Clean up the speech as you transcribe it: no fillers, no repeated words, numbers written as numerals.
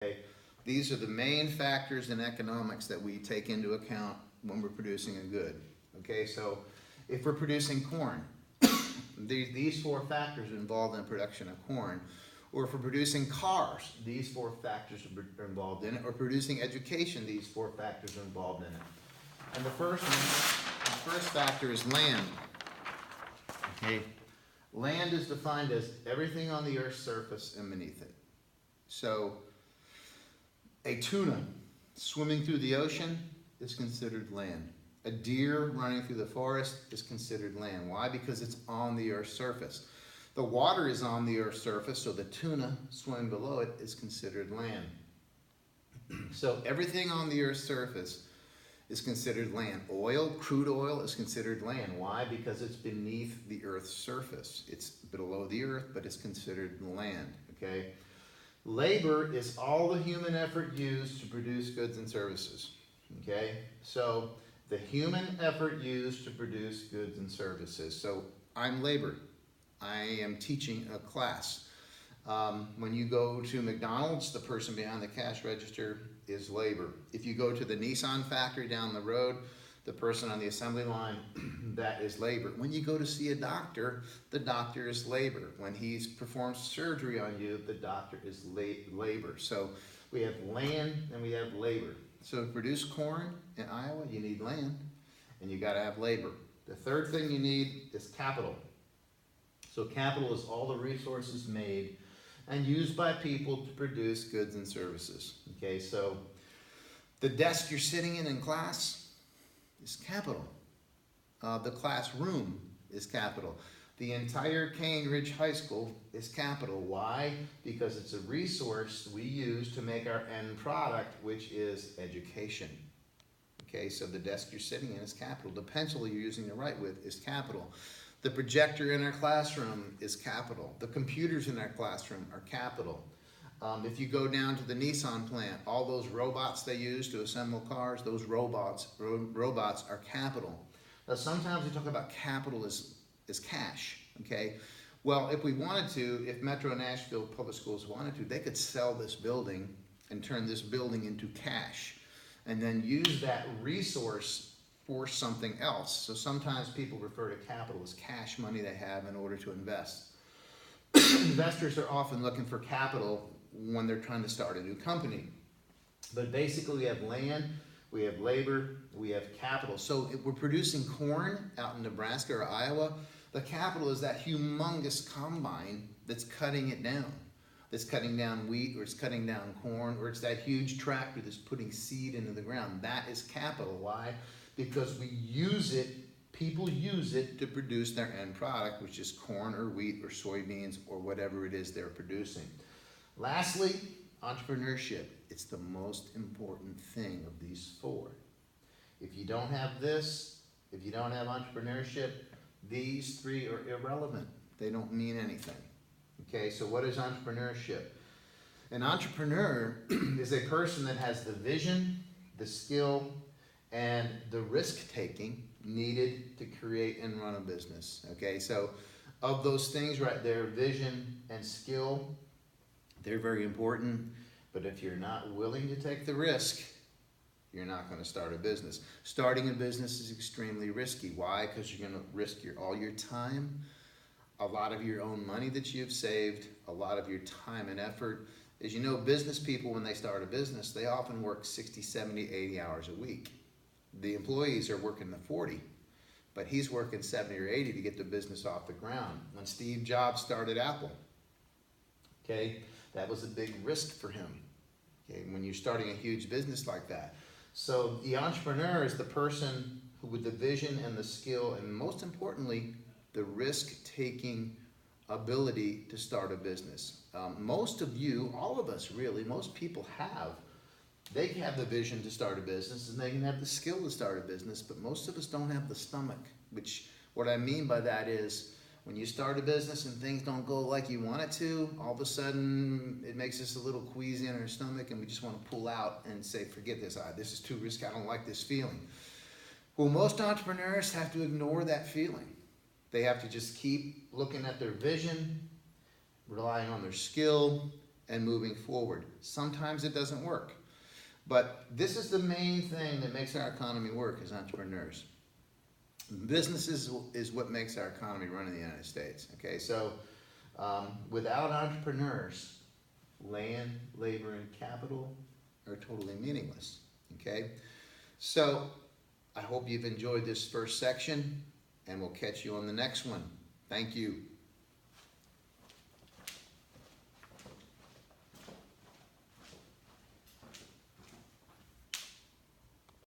Okay? These are the main factors in economics that we take into account when we're producing a good. Okay, so if we're producing corn, these four factors are involved in the production of corn. Or if we're producing cars, these four factors are involved in it. Or producing education, these four factors are involved in it. And the first factor is land. Okay, land is defined as everything on the Earth's surface and beneath it. So a tuna swimming through the ocean is considered land. A deer running through the forest is considered land. Why? Because it's on the Earth's surface. The water is on the Earth's surface, so the tuna swimming below it is considered land. So everything on the Earth's surface is considered land. Oil, crude oil, is considered land. Why? Because it's beneath the Earth's surface. It's below the Earth, but it's considered land. Okay? Labor is all the human effort used to produce goods and services. Okay? So the human effort used to produce goods and services. So I'm labor. I am teaching a class. When you go to McDonald's, the person behind the cash register is labor. If you go to the Nissan factory down the road, the person on the assembly line, that is labor. When you go to see a doctor, the doctor is labor. When he's performed surgery on you, the doctor is labor. So we have land and we have labor. So to produce corn in Iowa, you need land and you gotta have labor. The third thing you need is capital. So capital is all the resources made and used by people to produce goods and services. Okay, so the desk you're sitting in class is capital. The classroom is capital. The entire Cane Ridge High School is capital. Why? Because it's a resource we use to make our end product, which is education. Okay, so the desk you're sitting in is capital. The pencil you're using to write with is capital. The projector in our classroom is capital. The computers in our classroom are capital. If you go down to the Nissan plant, all those robots they use to assemble cars, those robots are capital. Now sometimes we talk about capital as cash, okay? Well, if we wanted to, if Metro Nashville Public Schools wanted to, they could sell this building and turn this building into cash and then use that resource for something else. So sometimes people refer to capital as cash money they have in order to invest. Investors are often looking for capital when they're trying to start a new company. But basically we have land, we have labor, we have capital. So if we're producing corn out in Nebraska or Iowa, the capital is that humongous combine that's cutting it down. That's cutting down wheat, or it's cutting down corn, or it's that huge tractor that's putting seed into the ground. That is capital. Why? Because we use it, people use it to produce their end product, which is corn or wheat or soybeans or whatever it is they're producing. Lastly, entrepreneurship. It's the most important thing of these four. If you don't have this, if you don't have entrepreneurship, these three are irrelevant. They don't mean anything. Okay, so what is entrepreneurship? An entrepreneur is a person that has the vision, the skill, and the risk-taking needed to create and run a business. Okay, so of those things right there, vision and skill, they're very important, but if you're not willing to take the risk, you're not going to start a business. Starting a business is extremely risky. Why? Because you're going to risk all your time, a lot of your own money that you've saved, a lot of your time and effort. As you know, business people, when they start a business, they often work 60, 70, 80 hours a week. The employees are working the 40, but he's working 70 or 80 to get the business off the ground. When Steve Jobs started Apple, okay, that was a big risk for him, okay, when you're starting a huge business like that. So the entrepreneur is the person who, with the vision and the skill, and most importantly, the risk-taking ability to start a business. Most of you, all of us really, most people they can have the vision to start a business and they can have the skill to start a business, but most of us don't have the stomach, which what I mean by that is when you start a business and things don't go like you want it to, all of a sudden it makes us a little queasy in our stomach and we just want to pull out and say, forget this, this is too risky, I don't like this feeling. Well, most entrepreneurs have to ignore that feeling. They have to just keep looking at their vision, relying on their skill, and moving forward. Sometimes it doesn't work. But this is the main thing that makes our economy work, is entrepreneurs. Businesses is what makes our economy run in the United States. Okay, so without entrepreneurs, land, labor, and capital are totally meaningless. Okay, so I hope you've enjoyed this first section, and we'll catch you on the next one. Thank you.